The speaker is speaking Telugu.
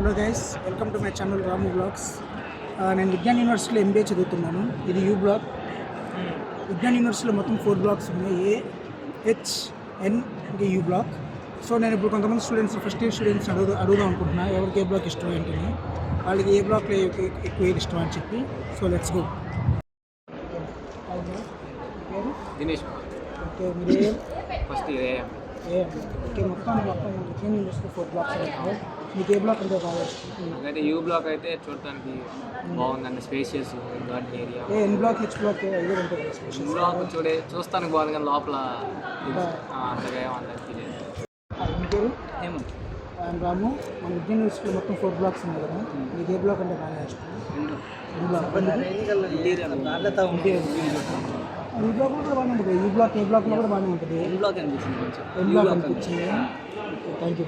Hello guys, welcome to my channel Ramu blogs. నేను విజ్ఞాన్ యూనివర్సిటీలో ఎంబీఏ చదువుతున్నాను. ఇది యూ బ్లాక్. విజ్ఞాన్ యూనివర్సిటీలో మొత్తం 4 బ్లాక్స్ ఉన్నాయి, ఏహెచ్ఎన్ ఇంకా యూ బ్లాక్. సో నేను ఇప్పుడు కొంతమంది స్టూడెంట్స్, ఫస్ట్ ఇయర్ స్టూడెంట్స్ అడుగుదాం అనుకుంటున్నాను, ఎవరికి ఏ బ్లాక్ ఇష్టం ఏంటని, వాళ్ళకి ఏ బ్లాక్లో ఎక్కువ ఏది ఇష్టం అని చెప్పి. So let's go. Dinesh okay, మీరు ఫస్ట్ ఓకే, మొత్తం విజ్ఞాన్ యూనివర్సిటీ 4 బ్లాక్స్ ఉన్నాయి. మీకు ఏ బ్లాక్ అంటే బాగా ఇష్టం? నాకైతే యూ బ్లాక్ అయితే చూడటానికి బాగుందండి, స్పేషియస్ గార్డెన్ ఏరియా. ఎన్ బ్లాక్, హెచ్ బ్లాక్ ఐదు ఉంటాయి. యూ బ్లాక్ చూస్తానికి బాగుంది కానీ లోపల అంతగా ఏమన్నా ఫీల్ మీ పేరు? ఐఎమ్ రాము. మన విజ్ఞాన్ యూనివర్సిటీలో మొత్తం 4 బ్లాక్స్ ఉన్నాయి కదా, మీకు ఏ బ్లాక్ అంటే బాగా ఇష్టం? ఈ బ్లాక్ కూడా బాగానే ఉంటుంది. ఈ బ్లాక్, ఏ బ్లాక్లో కూడా బాగానే ఉంటుంది. ఎన్ బ్లాక్ అనిపించింది. Thank you.